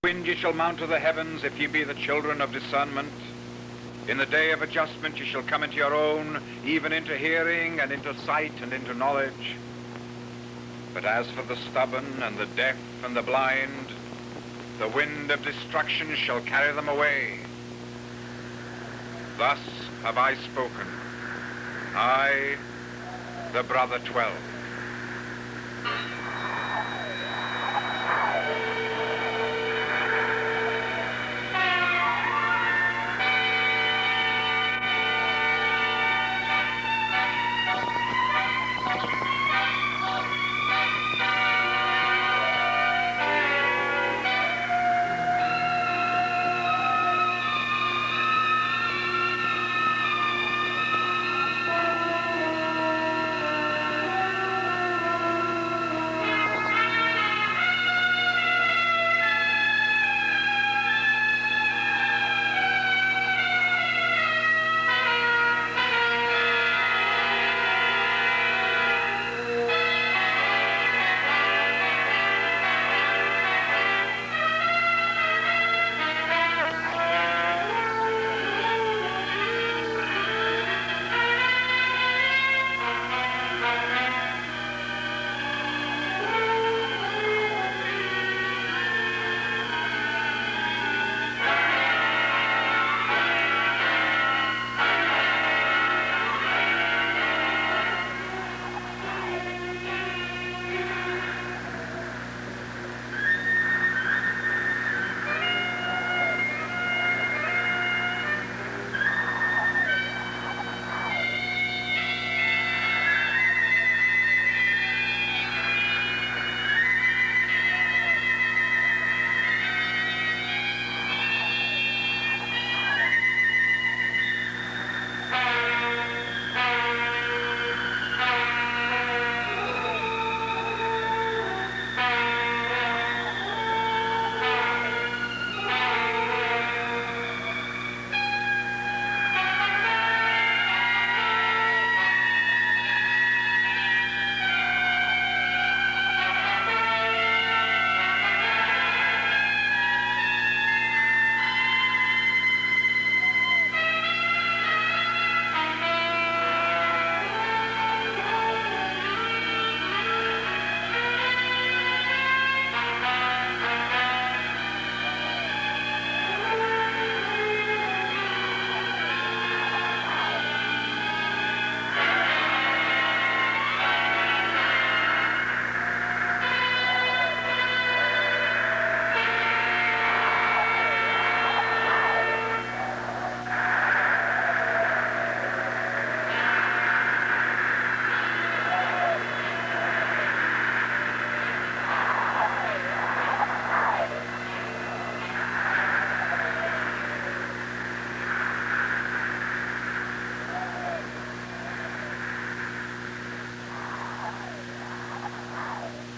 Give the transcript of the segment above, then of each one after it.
Wind ye shall mount to the heavens, if ye be the children of discernment. In the day of adjustment ye shall come into your own, even into hearing, and into sight, and into knowledge. But as for the stubborn, and the deaf, and the blind, the wind of destruction shall carry them away. Thus have I spoken, I, the brother 12.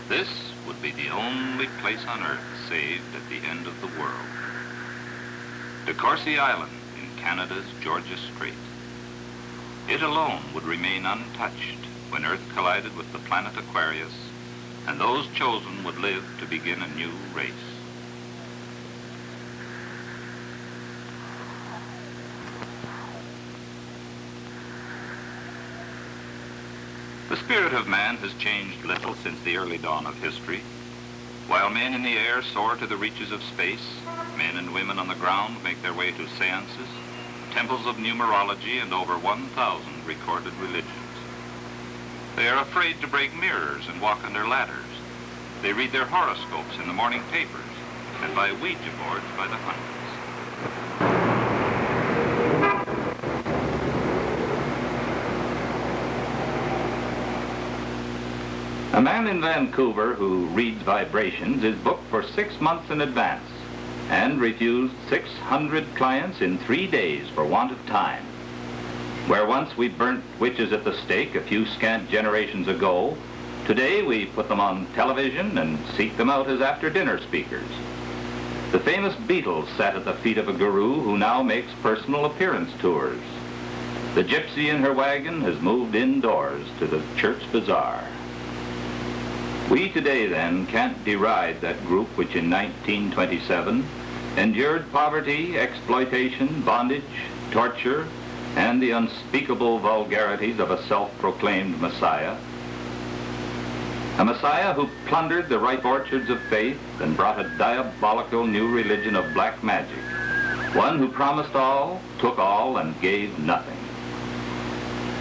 This would be the only place on Earth saved at the end of the world. XII Island in Canada's Georgia Strait. It alone would remain untouched when Earth collided with the planet Aquarius, and those chosen would live to begin a new race. The spirit of man has changed little since the early dawn of history. While men in the air soar to the reaches of space, men and women on the ground make their way to seances, temples of numerology, and over 1,000 recorded religions. They are afraid to break mirrors and walk on their ladders. They read their horoscopes in the morning papers and buy Ouija boards by the hundreds. A man in Vancouver who reads vibrations is booked for 6 months in advance and refused 600 clients in 3 days for want of time. Where once we burnt witches at the stake a few scant generations ago, today we put them on television and seek them out as after-dinner speakers. The famous Beatles sat at the feet of a guru who now makes personal appearance tours. The gypsy in her wagon has moved indoors to the church bazaar. We today, then, can't deride that group which in 1927 endured poverty, exploitation, bondage, torture, and the unspeakable vulgarities of a self-proclaimed Messiah. A Messiah who plundered the ripe orchards of faith and brought a diabolical new religion of black magic. One who promised all, took all, and gave nothing.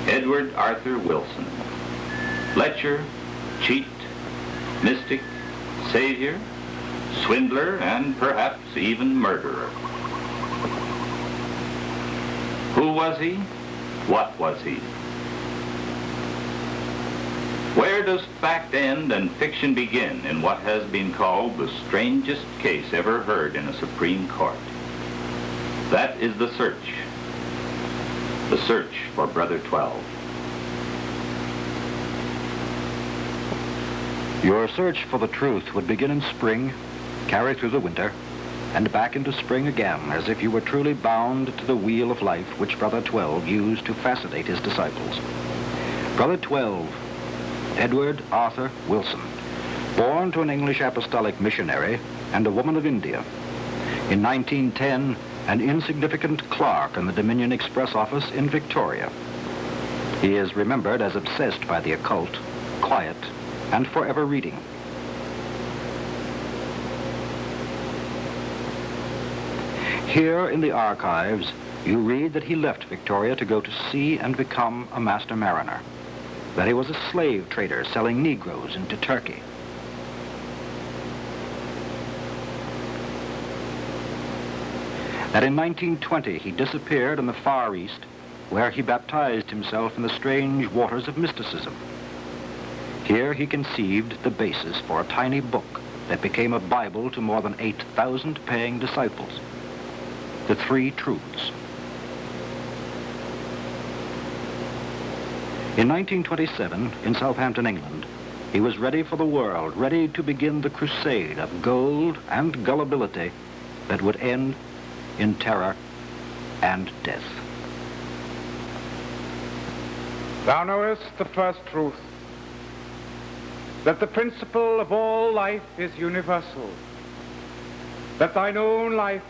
Edward Arthur Wilson. Lecher, cheat, mystic, savior, swindler, and perhaps even murderer. Who was he? What was he? Where does fact end and fiction begin in what has been called the strangest case ever heard in a Supreme Court? That is the search for Brother 12. Your search for the truth would begin in spring, carry through the winter, and back into spring again, as if you were truly bound to the wheel of life which Brother 12 used to fascinate his disciples. Brother 12, Edward Arthur Wilson, born to an English apostolic missionary and a woman of India. In 1910, an insignificant clerk in the Dominion Express office in Victoria. He is remembered as obsessed by the occult, quiet, and forever reading. Here in the archives, you read that he left Victoria to go to sea and become a master mariner, that he was a slave trader selling Negroes into Turkey. That in 1920 he disappeared in the Far East, where he baptized himself in the strange waters of mysticism. Here he conceived the basis for a tiny book that became a Bible to more than 8,000 paying disciples. The Three Truths. In 1927, in Southampton, England, he was ready for the world, ready to begin the crusade of gold and gullibility that would end in terror and death. Thou knowest the first truth, that the principle of all life is universal, that thine own life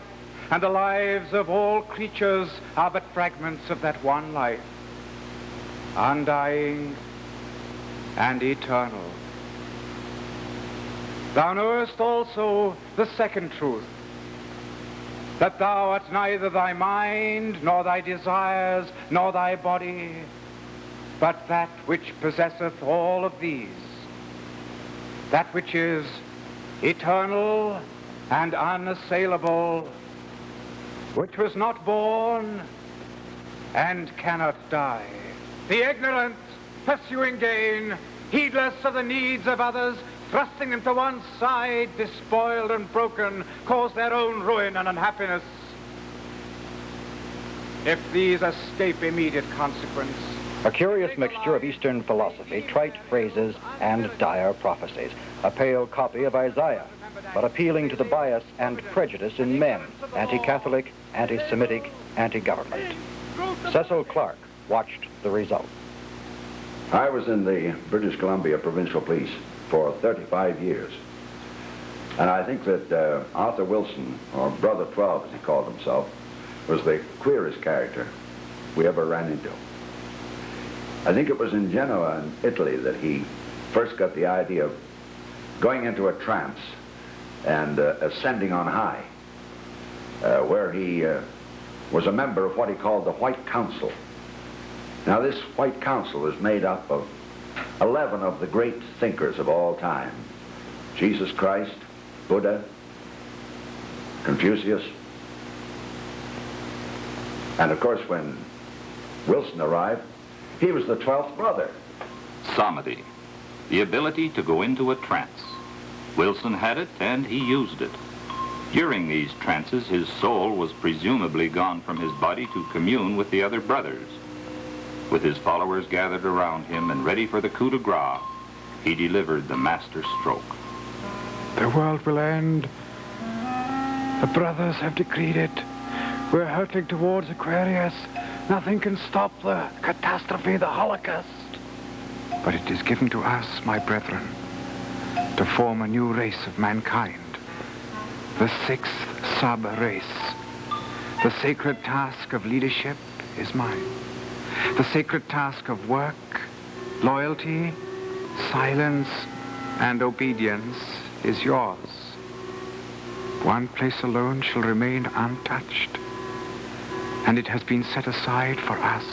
and the lives of all creatures are but fragments of that one life, undying and eternal. Thou knowest also the second truth, that thou art neither thy mind, nor thy desires, nor thy body, but that which possesseth all of these, that which is eternal and unassailable, which was not born and cannot die. The ignorant, pursuing gain, heedless of the needs of others, thrusting them to one side, despoiled and broken, cause their own ruin and unhappiness. If these escape immediate consequence. A curious mixture of Eastern philosophy, trite phrases, and dire prophecies. A pale copy of Isaiah, but appealing to the bias and prejudice in men, anti-Catholic, anti-Semitic, anti-government. Cecil Clark watched the result. I was in the British Columbia Provincial Police for 35 years. And I think that Arthur Wilson, or Brother 12 as he called himself, was the queerest character we ever ran into. I think it was in Genoa in Italy that he first got the idea of going into a trance and ascending on high, where he was a member of what he called the White Council. Now this White Council was made up of 11 of the great thinkers of all time: Jesus Christ, Buddha, Confucius, and of course when Wilson arrived, he was the 12th brother. Samadhi, the ability to go into a trance. Wilson had it and he used it. During these trances, his soul was presumably gone from his body to commune with the other brothers. With his followers gathered around him and ready for the coup de grace, he delivered the master stroke. The world will end. The brothers have decreed it. We're hurtling towards Aquarius. Nothing can stop the catastrophe, the Holocaust. But it is given to us, my brethren, to form a new race of mankind, the sixth sub-race. The sacred task of leadership is mine. The sacred task of work, loyalty, silence, and obedience is yours. One place alone shall remain untouched, and it has been set aside for us.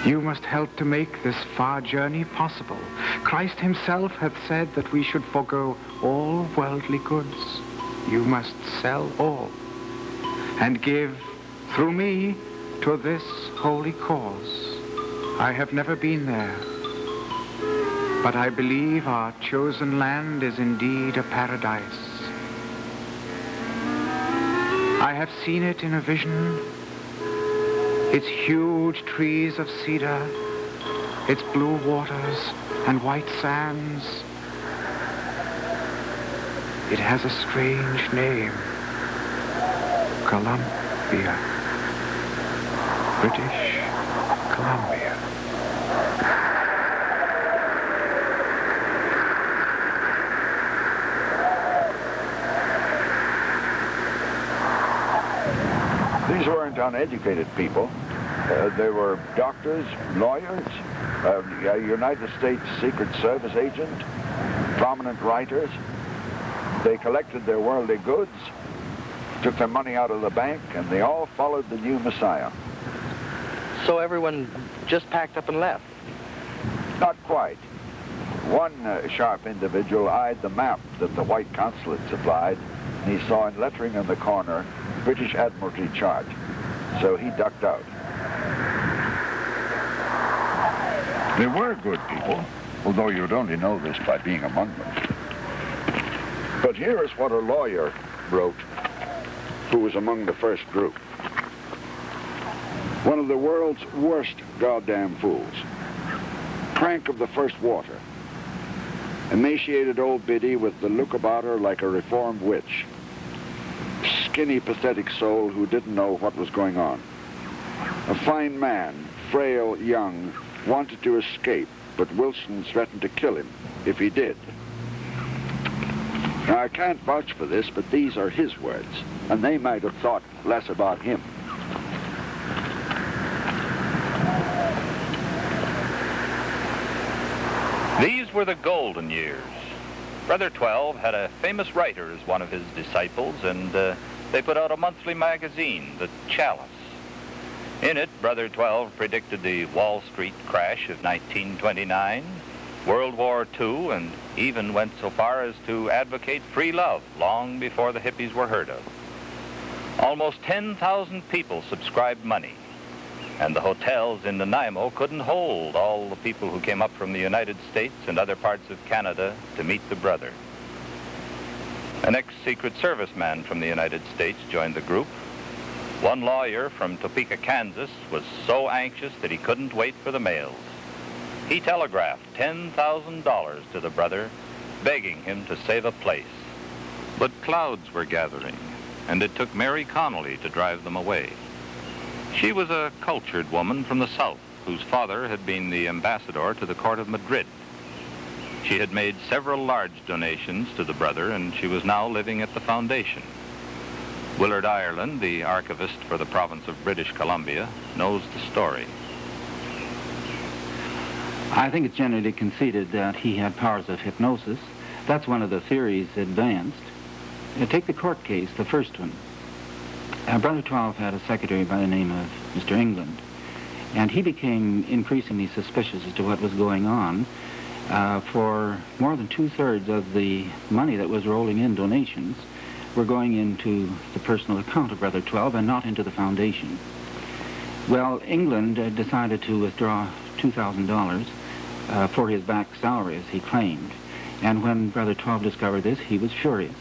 You must help to make this far journey possible. Christ himself hath said that we should forego all worldly goods. You must sell all and give through me to this holy cause. I have never been there, but I believe our chosen land is indeed a paradise. I have seen it in a vision. Its huge trees of cedar, its blue waters and white sands. It has a strange name, Columbia, British Columbia. These weren't uneducated people. They were doctors, lawyers, a United States Secret Service agent, prominent writers. They collected their worldly goods, took their money out of the bank, and they all followed the new Messiah. So everyone just packed up and left? Not quite. One sharp individual eyed the map that the white consulate supplied, and he saw in lettering in the corner, British Admiralty charge. So he ducked out. They were good people, although you'd only know this by being among them. But here is what a lawyer wrote, who was among the first group. One of the world's worst goddamn fools. Crank of the first water. Emaciated old biddy with the look about her like a reformed witch. Skinny, pathetic soul who didn't know what was going on. A fine man, frail, young, wanted to escape, but Wilson threatened to kill him if he did. Now, I can't vouch for this, but these are his words, and they might have thought less about him. These were the golden years. Brother 12 had a famous writer as one of his disciples, and they put out a monthly magazine, The Chalice. In it, Brother 12 predicted the Wall Street crash of 1929, World War II, and even went so far as to advocate free love long before the hippies were heard of. Almost 10,000 people subscribed money, and the hotels in Nanaimo couldn't hold all the people who came up from the United States and other parts of Canada to meet the brother. An ex-Secret Service man from the United States joined the group. One lawyer from Topeka, Kansas, was so anxious that he couldn't wait for the mails. He telegraphed $10,000 to the brother, begging him to save a place. But clouds were gathering, and it took Mary Connolly to drive them away. She was a cultured woman from the South, whose father had been the ambassador to the court of Madrid. She had made several large donations to the brother, and she was now living at the foundation. Willard Ireland, the archivist for the province of British Columbia, knows the story. I think it's generally conceded that he had powers of hypnosis. That's one of the theories advanced. Take the court case, the first one. Brother 12 had a secretary by the name of Mr. England, and he became increasingly suspicious as to what was going on. For more than 2/3 of the money that was rolling in, donations, were going into the personal account of Brother 12 and not into the foundation. Well, England decided to withdraw $2,000 for his back salary, as he claimed. And when Brother 12 discovered this, he was furious,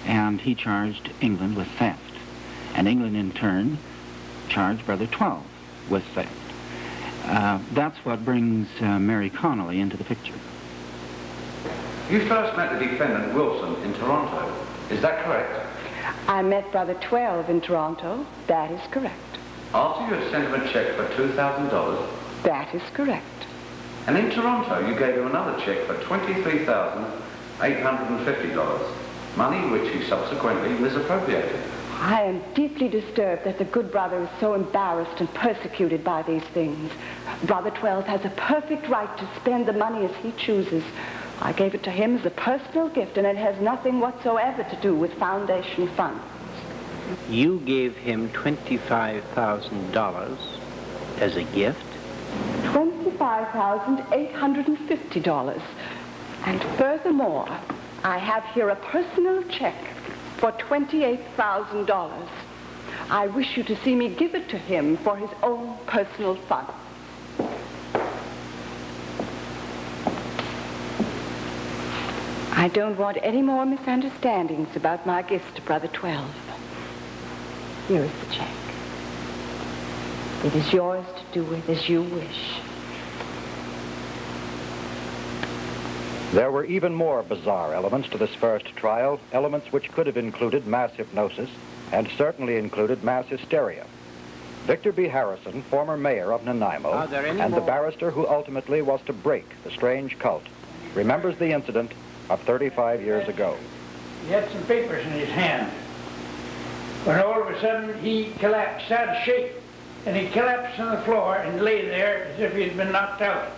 and he charged England with theft. And England, in turn, charged Brother 12 with theft. That's what brings Mary Connolly into the picture. You first met the defendant, Wilson, in Toronto. Is that correct? I met Brother 12 in Toronto. That is correct. After you had sent him a check for $2,000? That is correct. And in Toronto, you gave him another check for $23,850, money which he subsequently misappropriated. I am deeply disturbed that the good brother is so embarrassed and persecuted by these things. Brother 12 has a perfect right to spend the money as he chooses. I gave it to him as a personal gift, and it has nothing whatsoever to do with foundation funds. You gave him $25,000 as a gift? $25,850. And furthermore, I have here a personal check for $28,000. I wish you to see me give it to him for his own personal fund. I don't want any more misunderstandings about my gift to Brother 12. Here is the check. It is yours to do with as you wish. There were even more bizarre elements to this first trial, elements which could have included mass hypnosis and certainly included mass hysteria. Victor B. Harrison, former mayor of Nanaimo, and the barrister who ultimately was to break the strange cult, remembers the incident of 35 years ago. He had some papers in his hand when all of a sudden he collapsed, started to shake, and he collapsed on the floor and lay there as if he had been knocked out.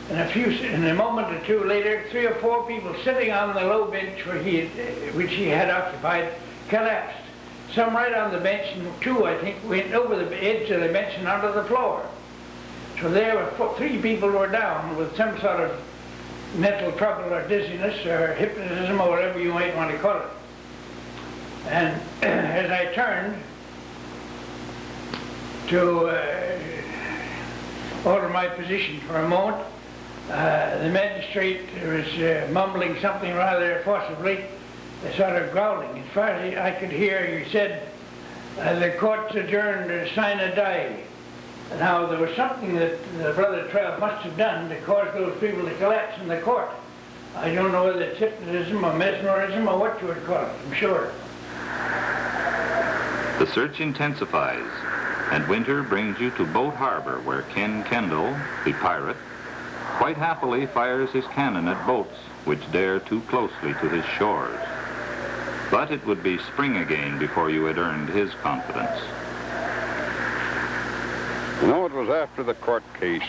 And a moment or two later, 3 or 4 people sitting on the low bench which he had occupied collapsed. Some right on the bench, and 2, I think, went over the edge of the bench and onto the floor. So there were 3 people were down with some sort of mental trouble or dizziness or hypnotism or whatever you might want to call it. And as I turned to alter my position for a moment, the magistrate was mumbling something rather forcibly, sort of growling. As far as I could hear, he said, the court's adjourned to sine die. Now, there was something that Brother 12 must have done to cause those people to collapse in the court. I don't know whether it's hypnotism or mesmerism or what you would call it, I'm sure. The search intensifies, and winter brings you to Boat Harbor, where Ken Kendall, the pirate, quite happily fires his cannon at boats which dare too closely to his shores. But it would be spring again before you had earned his confidence. You know, it was after the court case.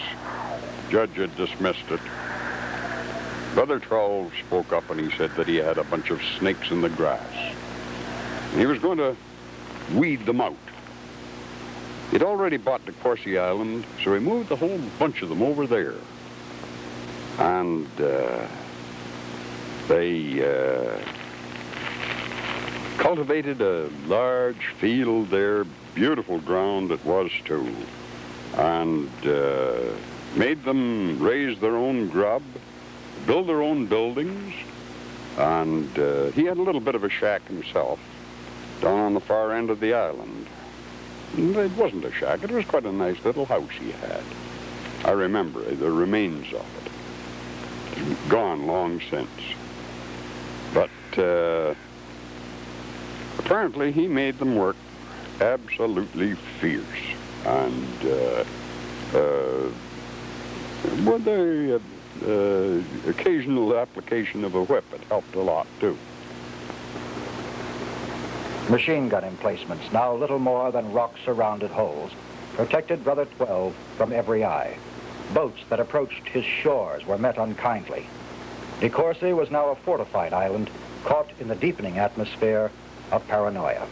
Judge had dismissed it. Brother 12 spoke up and he said that he had a bunch of snakes in the grass. And he was going to weed them out. He'd already bought the Corsi Island, so he moved a whole bunch of them over there. And they cultivated a large field there, beautiful ground it was too, and made them raise their own grub, build their own buildings, and he had a little bit of a shack himself down on the far end of the island. And it wasn't a shack, it was quite a nice little house he had. I remember the remains of it. Gone long since. But apparently he made them work absolutely fierce. And with the occasional application of a whip, it helped a lot too. Machine gun emplacements, now little more than rock-surrounded holes, protected Brother 12 from every eye. Boats that approached his shores were met unkindly. De Courcy was now a fortified island, caught in the deepening atmosphere of paranoia.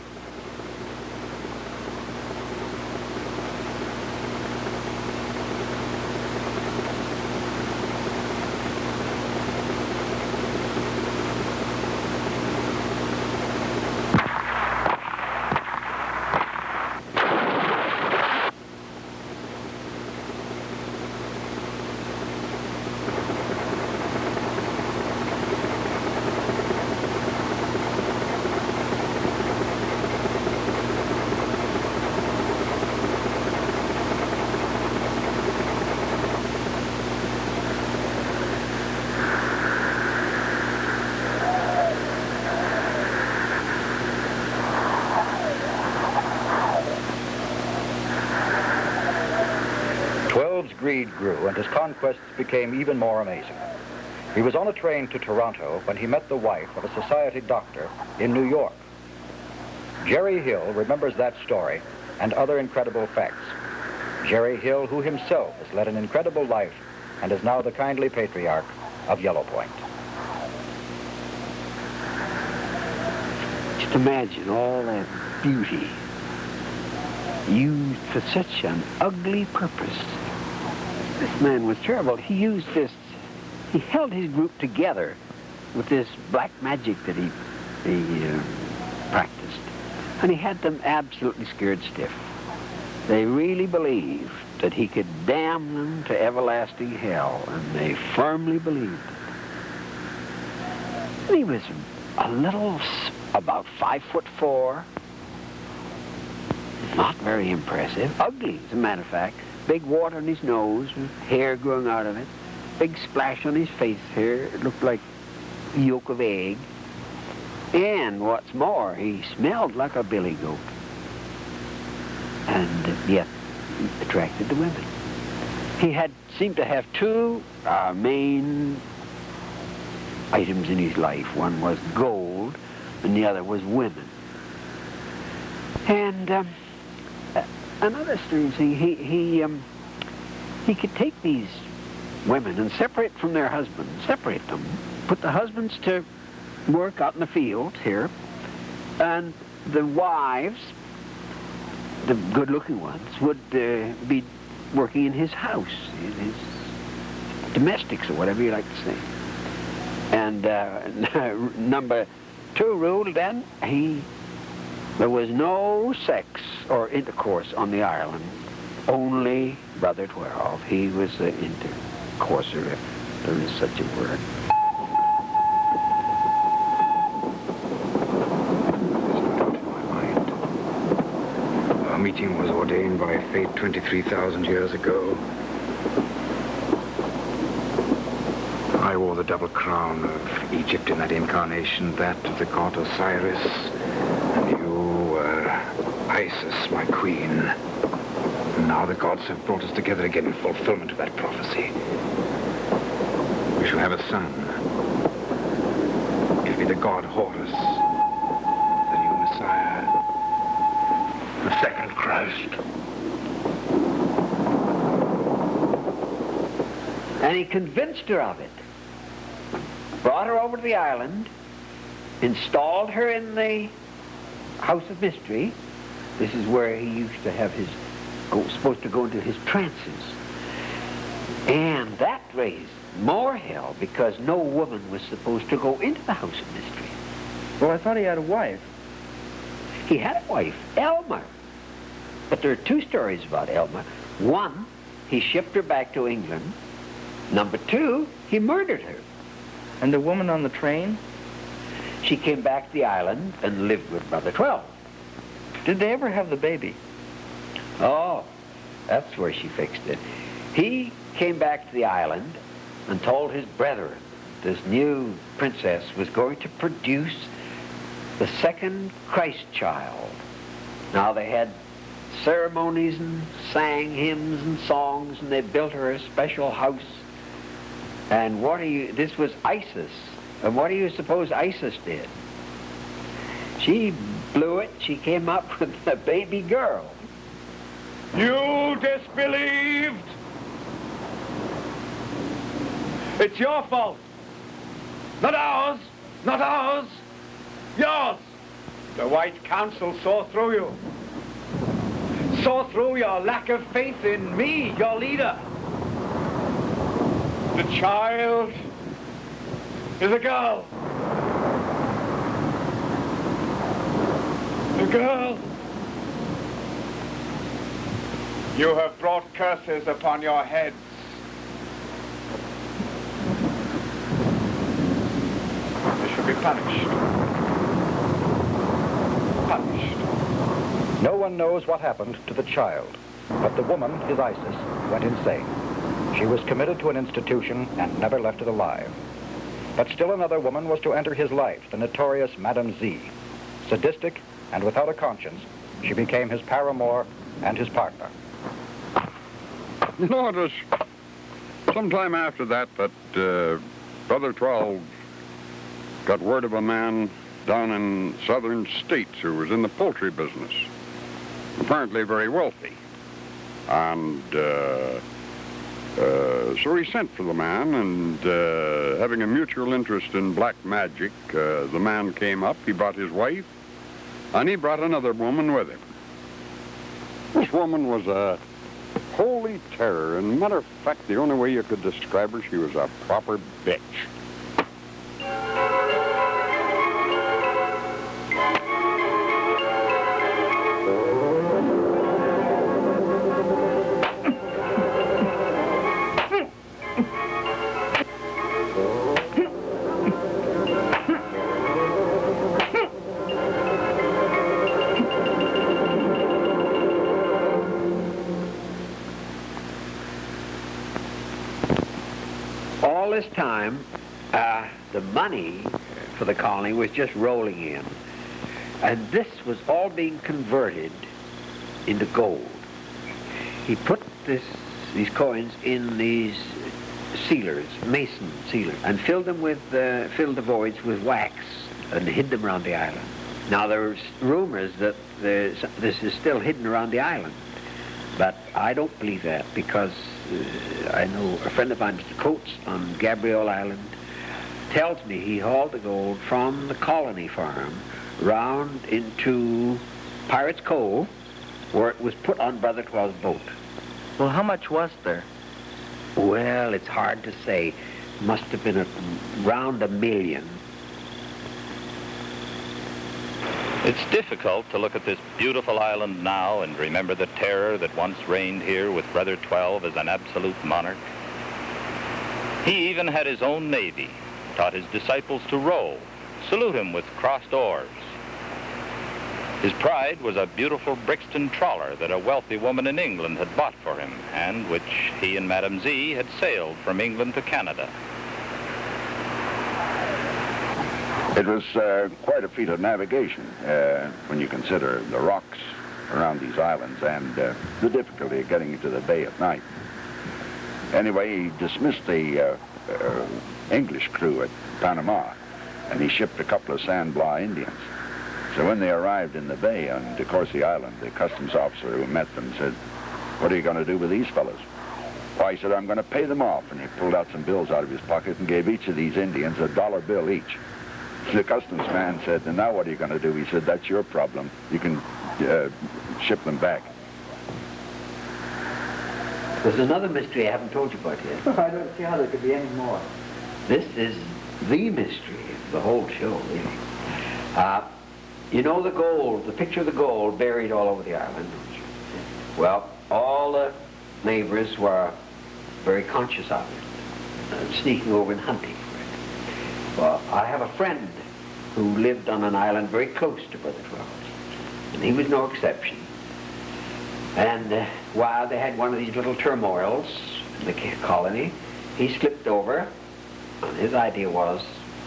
greed grew and his conquests became even more amazing. He was on a train to Toronto when he met the wife of a society doctor in New York. Jerry Hill remembers that story and other incredible facts. Jerry Hill, who himself has led an incredible life and is now the kindly patriarch of Yellow Point. Just imagine all that beauty used for such an ugly purpose. This man was terrible. He used this, he held his group together with this black magic that he practiced. And he had them absolutely scared stiff. They really believed that he could damn them to everlasting hell, and they firmly believed it. And he was a little, about 5'4", not very impressive, ugly as a matter of fact, big water on his nose, with hair growing out of it, big splash on his face here, it looked like the yolk of egg. And what's more, he smelled like a billy goat. And yet, he attracted the women. He seemed to have two main items in his life. One was gold, and the other was women. And another strange thing, he could take these women and separate from their husbands, separate them, put the husbands to work out in the fields here, and the wives, the good-looking ones, would be working in his house, in his domestics, or whatever you like to say. And number 2 rule then, there was no sex or intercourse on the island, only Brother 12. He was the intercourser, if there is such a word. Our meeting was ordained by fate 23,000 years ago. I wore the double crown of Egypt in that incarnation, that of the god Osiris, and you were Isis, my queen. And now the gods have brought us together again in fulfillment of that prophecy. We shall have a son. It'll be the god Horus, the new Messiah, the second Christ. And he convinced her of it. Brought her over to the island, installed her in the House of Mystery. This is where he used to have his, supposed to go into his trances. And that raised more hell because no woman was supposed to go into the House of Mystery. Well, I thought he had a wife. He had a wife, Elmer. But there are 2 stories about Elmer. One, he shipped her back to England. Number 2, he murdered her. And the woman on the train? She came back to the island and lived with Brother 12. Did they ever have the baby? Oh, that's where she fixed it. He came back to the island and told his brethren this new princess was going to produce the second Christ child. Now they had ceremonies and sang hymns and songs, and they built her a special house. And this was Isis. And what do you suppose Isis did? She blew it. She came up with a baby girl. You disbelieved! It's your fault. Not ours. Not ours. Yours. The White Council saw through you. Saw through your lack of faith in me, your leader. The child is a girl. A girl. You have brought curses upon your heads. They should be punished. Punished. No one knows what happened to the child, but the woman, his Isis, went insane. She was committed to an institution and never left it alive. But still another woman was to enter his life, the notorious Madame Z. Sadistic and without a conscience, she became his paramour and his partner. You know, it was sometime after that Brother 12 got word of a man down in southern states who was in the poultry business, apparently very wealthy. And so he sent for the man, and having a mutual interest in black magic, the man came up, he brought his wife, and he brought another woman with him. This woman was a holy terror, and matter of fact, the only way you could describe her, she was a proper bitch. All this time, the money for the colony was just rolling in. And this was all being converted into gold. He put these coins in these sealers, mason sealers, and filled them with, filled the voids with wax and hid them around the island. Now there's rumors that this is still hidden around the island, but I don't believe that, because I know a friend of mine, Mr. Coates, on Gabriel Island, tells me he hauled the gold from the colony farm round into Pirates Cove, where it was put on Brother 12's boat. Well, how much was there? Well, it's hard to say. Must have been around $1 million. It's difficult to look at this beautiful island now and remember the terror that once reigned here with Brother 12 as an absolute monarch. He even had his own navy, taught his disciples to row, salute him with crossed oars. His pride was a beautiful Brixton trawler that a wealthy woman in England had bought for him, and which he and Madame Z had sailed from England to Canada. It was quite a feat of navigation when you consider the rocks around these islands and the difficulty of getting into the bay at night. Anyway, he dismissed the English crew at Panama, and he shipped a couple of Sandbla Indians. So when they arrived in the bay on De Courcy Island, the customs officer who met them said, "What are you going to do with these fellows?" Why, he said, "I'm going to pay them off." And he pulled out some bills out of his pocket and gave each of these Indians a $1 bill each. The customs man said, "And now what are you going to do?" He said, "That's your problem. You can ship them back." There's another mystery I haven't told you about yet. I don't see how there could be any more. This is the mystery of the whole show, really. You know the gold, the picture of the gold buried all over the island, don't you? Well, all the neighbors were very conscious of it, sneaking over and hunting for it. Well, I have a friend who lived on an island very close to Brother 12, and he was no exception. And while they had one of these little turmoils in the colony, he slipped over, and his idea was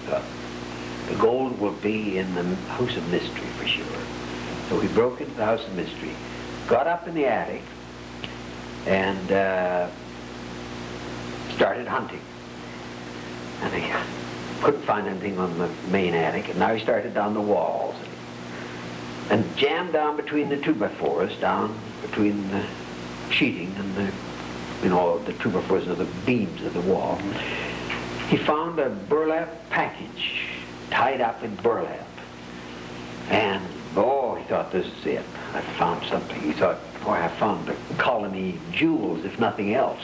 the gold will be in the House of Mystery for sure. So he broke into the House of Mystery, got up in the attic, and started hunting. And he couldn't find anything on the main attic, and now he started down the walls and jammed down between the 2x4s, down between the sheeting and the, you know, the 2x4s are the beams of the wall. He found a burlap package tied up in burlap. And, oh, he thought, this is it. I found something. He thought, boy, I found the colony jewels, if nothing else.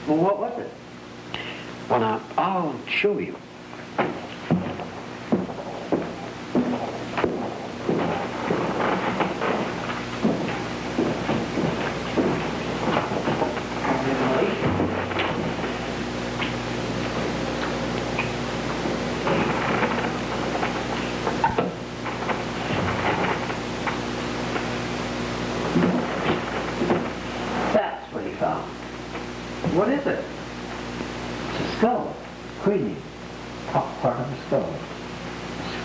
Well, what was it? Well, now, I'll show you. What is it? It's a skull. Queenie. Top part of a skull.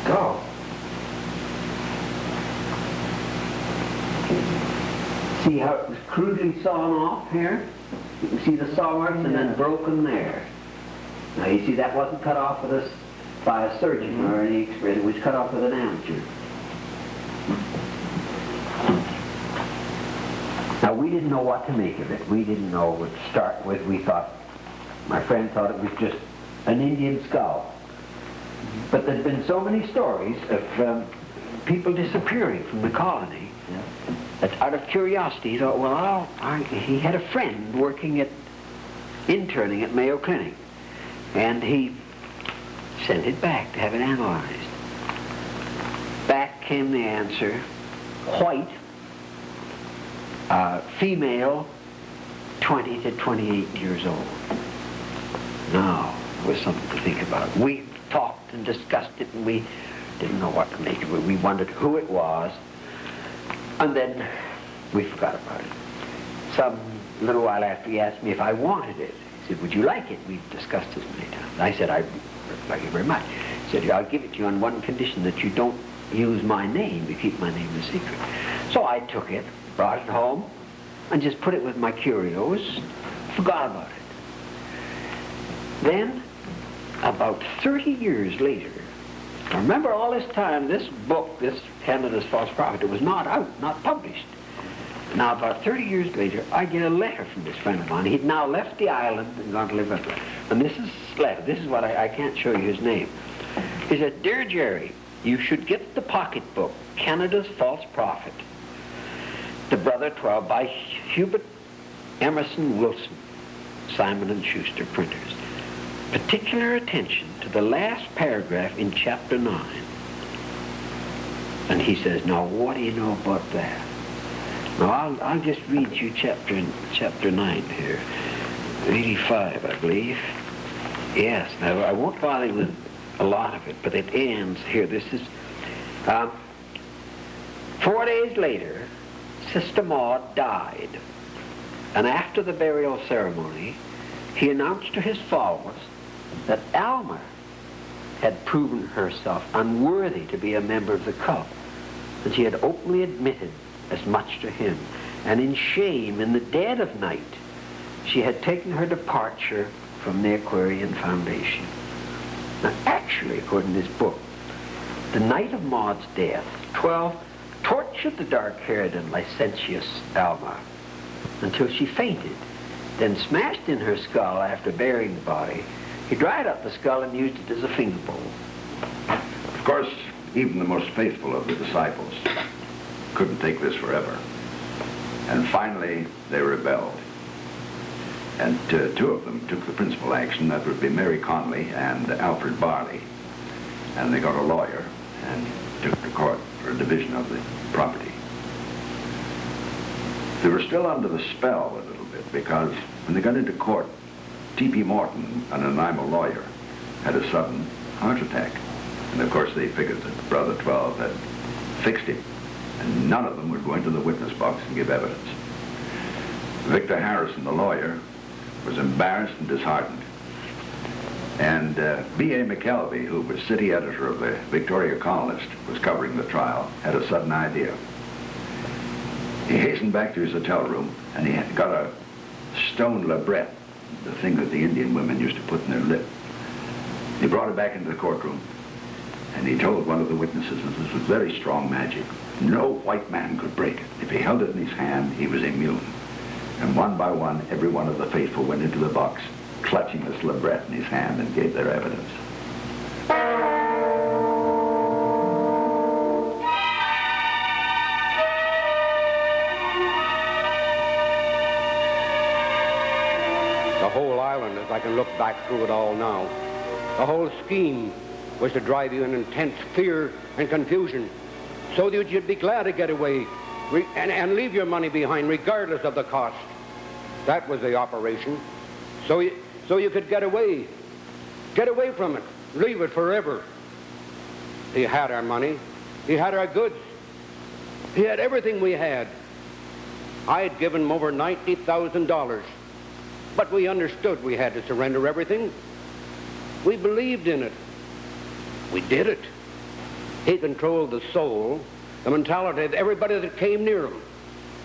Skull? See how it was crudely sawn off here? You can see the saw marks and then broken there. Now you see that wasn't cut off with us by a surgeon or any expert. It was cut off with an amateur. Now we didn't know what to make of it. We didn't know what to start with. We thought, my friend thought it was just an Indian skull. But there'd been so many stories of people disappearing from the colony that out of curiosity he thought, well, he had a friend working interning at Mayo Clinic, and he sent it back to have it analyzed. Back came the answer, white, female, 20 to 28 years old. Now, it was something to think about. We talked and discussed it, and we didn't know what to make of it. We wondered who it was, and then we forgot about it. Some little while after, he asked me if I wanted it. He said, would you like it? We've discussed this many times. I said, I'd like it very much. He said, I'll give it to you on one condition, that you don't use my name, to keep my name a secret. So I took it, brought it home, and just put it with my curios, forgot about it. Then, about 30 years later, I remember all this time, this book, this Canada's False Prophet, it was not out, not published. Now, about 30 years later, I get a letter from this friend of mine. He'd now left the island and gone to live up there. And this is his letter. This is what I can't show you his name. He said, Dear Jerry, you should get the pocketbook, Canada's False Prophet, The Brother 12 by Hubert Emerson Wilson, Simon & Schuster Printers. Particular attention to the last paragraph in chapter 9. And he says, now what do you know about that? Now I'll just read you chapter 9 here. 85, I believe. Yes, now I won't bother you with a lot of it, but it ends here. This is 4 days later, Sister Maud died. And after the burial ceremony, he announced to his followers that Alma had proven herself unworthy to be a member of the cult, and she had openly admitted as much to him. And in shame, in the dead of night, she had taken her departure from the Aquarian Foundation. Now, actually, according to this book, the night of Maud's death, 12 tortured the dark-haired and licentious Alma until she fainted, then smashed in her skull after burying the body. He dried up the skull and used it as a finger bowl. Of course, even the most faithful of the disciples couldn't take this forever. And finally, they rebelled. And two of them took the principal action. That would be Mary Conley and Alfred Barley. And they got a lawyer and took to court for a division of the property. They were still under the spell a little bit, because when they got into court, T.P. Morton, an Nanaimo lawyer, had a sudden heart attack. And of course they figured that Brother 12 had fixed him, and none of them would go into the witness box and give evidence. Victor Harrison, the lawyer, was embarrassed and disheartened. And B.A. McKelvey, who was city editor of the Victoria Colonist, was covering the trial, had a sudden idea. He hastened back to his hotel room, and he had got a stone labret, the thing that the Indian women used to put in their lip. He brought it back into the courtroom, and he told one of the witnesses that this was very strong magic. No white man could break it. If he held it in his hand, he was immune. And one by one, every one of the faithful went into the box, clutching this labret in his hand, and gave their evidence. The whole island, as I can look back through it all now, the whole scheme was to drive you in intense fear and confusion, so that you'd be glad to get away and leave your money behind, regardless of the cost. That was the operation. So you could get away from it, leave it forever. He had our money, he had our goods, he had everything we had. I had given him over $90,000, but we understood we had to surrender everything. We believed in it. We did it. He controlled the soul, the mentality of everybody that came near him.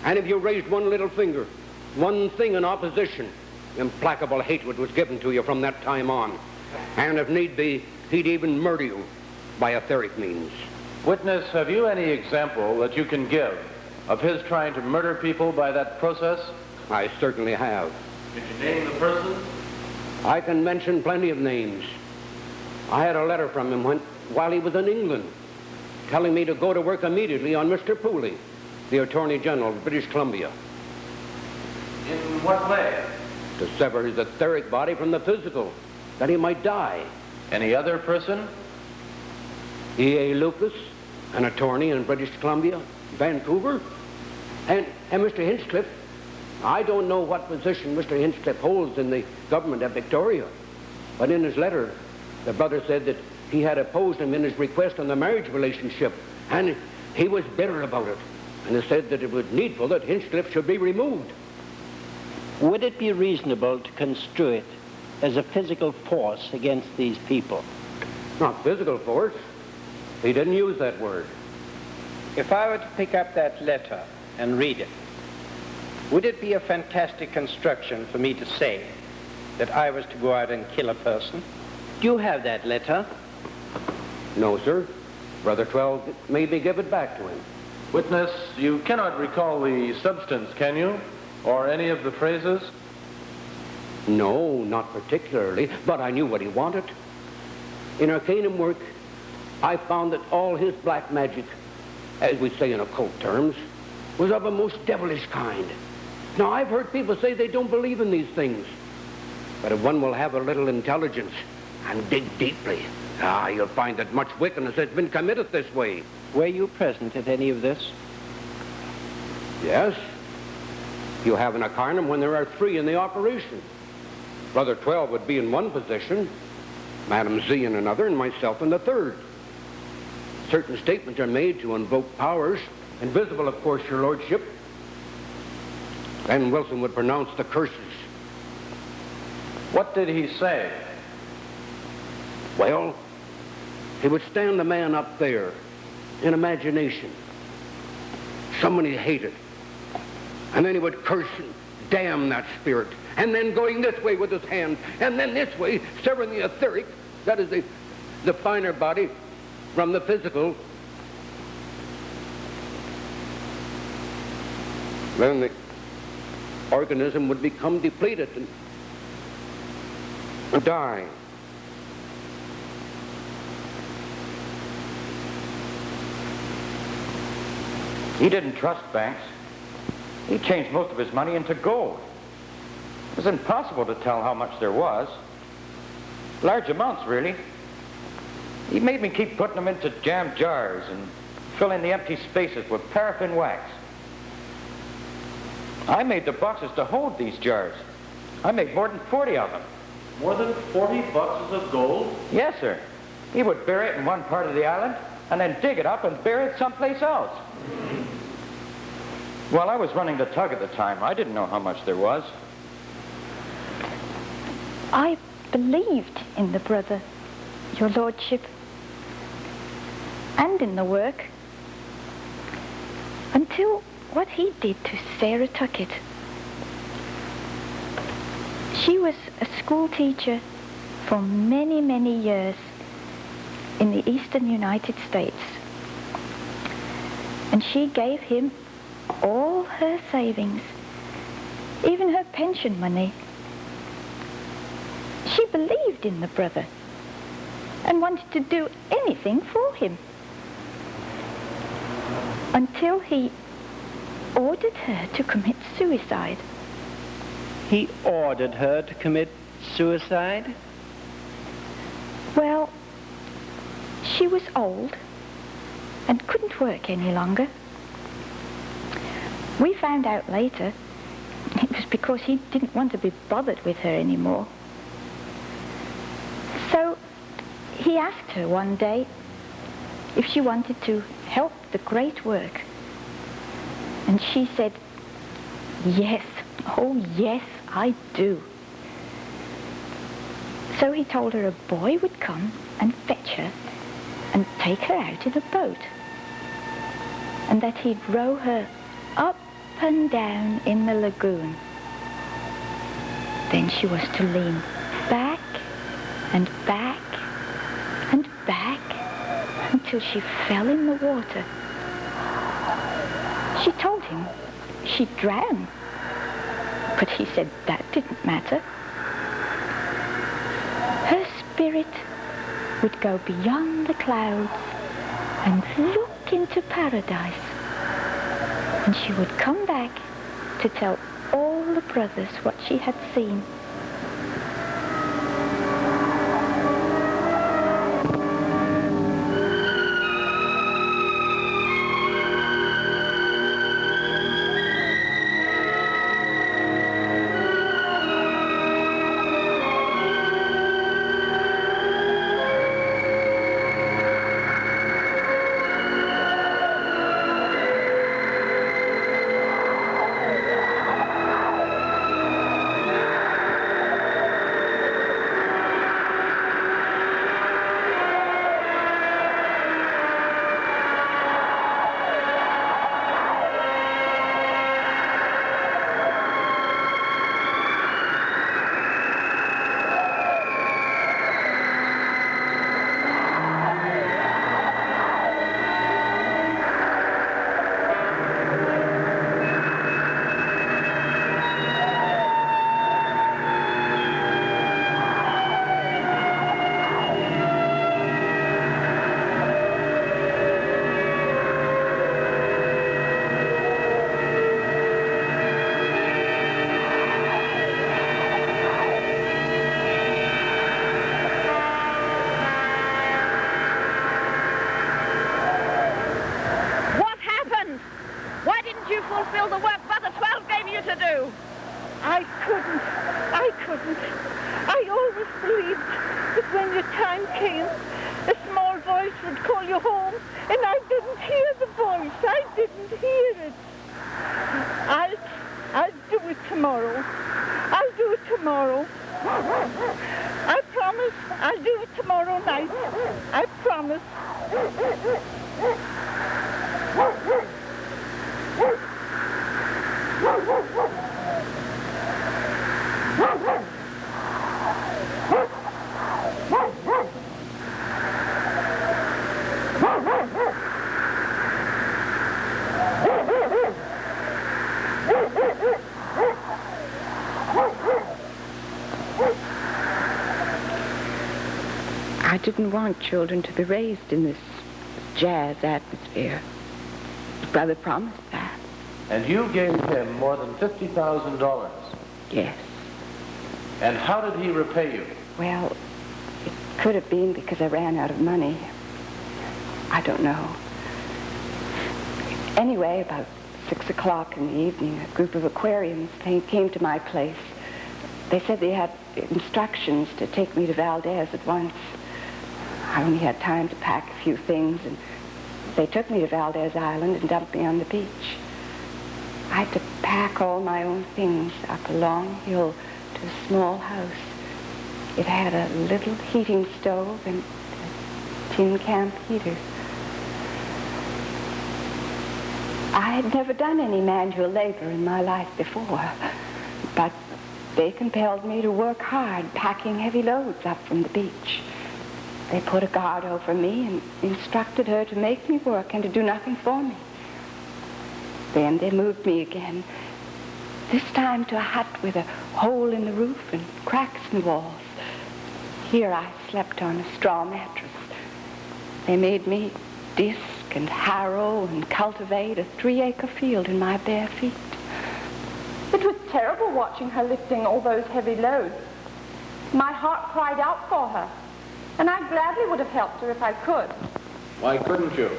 And if you raised one little finger, one thing in opposition, implacable hatred was given to you from that time on. And if need be, he'd even murder you by etheric means. Witness, have you any example that you can give of his trying to murder people by that process? I certainly have. Did you name the person? I can mention plenty of names. I had a letter from him while he was in England, telling me to go to work immediately on Mr. Pooley, the Attorney General of British Columbia. In what way? To sever his etheric body from the physical, that he might die. Any other person? E.A. Lucas, an attorney in British Columbia, Vancouver, and Mr. Hinchcliffe. I don't know what position Mr. Hinchcliffe holds in the government of Victoria, but in his letter, the brother said that he had opposed him in his request on the marriage relationship, and he was bitter about it, and he said that it was needful that Hinchcliffe should be removed. Would it be reasonable to construe it as a physical force against these people? Not physical force. He didn't use that word. If I were to pick up that letter and read it, would it be a fantastic construction for me to say that I was to go out and kill a person? Do you have that letter? No, sir. Brother 12 made me give it back to him. Witness, you cannot recall the substance, can you? Or any of the phrases? No, not particularly, but I knew what he wanted. In arcanum work, I found that all his black magic, as we say in occult terms, was of a most devilish kind. Now, I've heard people say they don't believe in these things, but if one will have a little intelligence and dig deeply, you'll find that much wickedness has been committed this way. Were you present at any of this? Yes. You have an arcanum when there are 3 in the operation. Brother 12 would be in one position, Madam Z in another, and myself in the third. Certain statements are made to invoke powers, invisible, of course, your lordship. Then Wilson would pronounce the curses. What did he say? Well, he would stand the man up there in imagination, someone he hated, and then he would curse and damn that spirit, and then going this way with his hand, and then this way, severing the etheric, that is the finer body, from the physical. Then the organism would become depleted and die. He didn't trust banks. He changed most of his money into gold. It was impossible to tell how much there was. Large amounts, really. He made me keep putting them into jam jars and filling the empty spaces with paraffin wax. I made the boxes to hold these jars. I made more than 40 of them. More than 40 boxes of gold? Yes, sir. He would bury it in one part of the island and then dig it up and bury it someplace else. Well, I was running the tug at the time. I didn't know how much there was. I believed in the brother, your lordship, and in the work, until what he did to Sarah Tuckett. She was a school teacher for many, many years in the eastern United States. And she gave him all her savings, even her pension money. She believed in the brother and wanted to do anything for him, until he ordered her to commit suicide. He ordered her to commit suicide? Well, she was old and couldn't work any longer. We found out later it was because he didn't want to be bothered with her anymore. So he asked her one day if she wanted to help the great work. And she said, yes, oh yes, I do. So he told her a boy would come and fetch her and take her out in a boat, and that he'd row her up and down in the lagoon. Then she was to lean back and back and back until she fell in the water. She told him she'd drown, but he said that didn't matter. Her spirit would go beyond the clouds and look into paradise. And she would come back to tell all the brothers what she had seen. fulfill the work Brother 12 gave you to do. I couldn't. I always believed that when your time came, a small voice would call you home, and I didn't hear the voice. I didn't hear it. I'll do it tomorrow. I'll do it tomorrow. I promise I'll do it tomorrow night. I promise. I didn't want children to be raised in this jazz atmosphere. Brother promised that. And you gave him more than $50,000. Yes. And how did he repay you? Well, it could have been because I ran out of money. I don't know. Anyway, about 6 o'clock in the evening, a group of aquariums came to my place. They said they had instructions to take me to Valdez at once. I only had time to pack a few things, and they took me to Valdez Island and dumped me on the beach. I had to pack all my own things up a long hill to a small house. It had a little heating stove and a tin camp heater. I had never done any manual labor in my life before, but they compelled me to work hard packing heavy loads up from the beach. They put a guard over me and instructed her to make me work and to do nothing for me. Then they moved me again, this time to a hut with a hole in the roof and cracks in the walls. Here I slept on a straw mattress. They made me disc and harrow and cultivate a 3-acre field in my bare feet. It was terrible watching her lifting all those heavy loads. My heart cried out for her, and I gladly would have helped her if I could. Why couldn't you?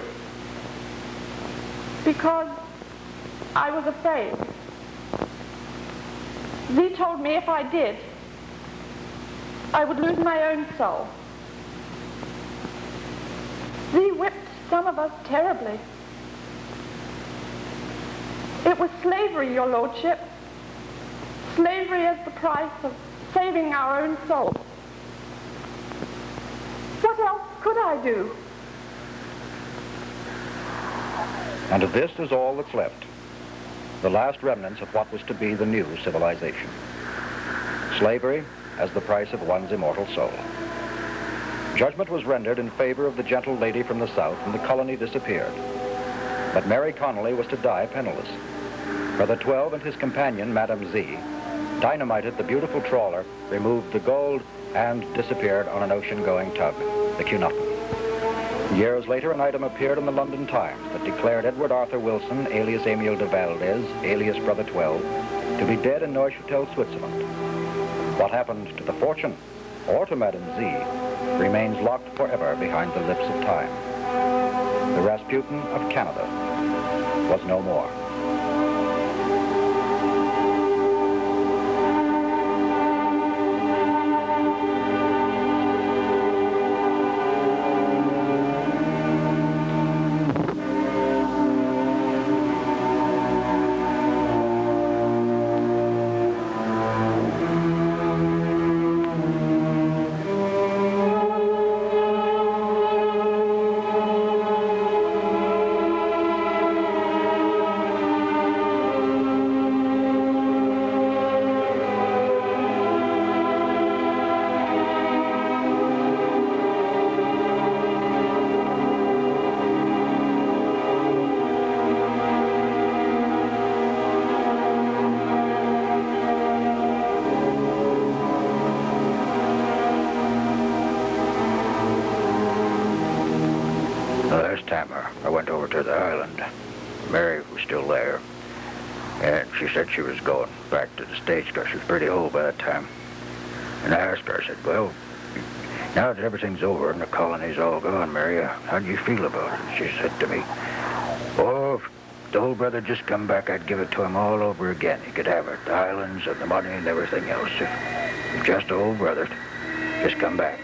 Because I was afraid. Z told me if I did, I would lose my own soul. Z whipped some of us terribly. It was slavery, your lordship. Slavery as the price of saving our own souls. What else could I do? And this is all that's left. The last remnants of what was to be the new civilization. slavery as the price of one's immortal soul. Judgment was rendered in favor of the gentle lady from the south, and the colony disappeared. But Mary Connolly was to die penniless. Brother 12 and his companion, Madame Z, dynamited the beautiful trawler, removed the gold, and disappeared on an ocean-going tug, the Cunupin. Years later, an item appeared in the London Times that declared Edward Arthur Wilson, alias Emile de Valdez, alias Brother 12, to be dead in Neuchâtel, Switzerland. What happened to the fortune, or to Madame Z, remains locked forever behind the lips of time. The Rasputin of Canada was no more. I went over to the island. Mary was still there. And she said she was going back to the States because she was pretty old by that time. And I asked her, I said, well, now that everything's over and the colony's all gone, Mary, how do you feel about it? She said to me, oh, if the old brother just come back, I'd give it to him all over again. He could have it, the islands and the money and everything else. If just the old brother just come back.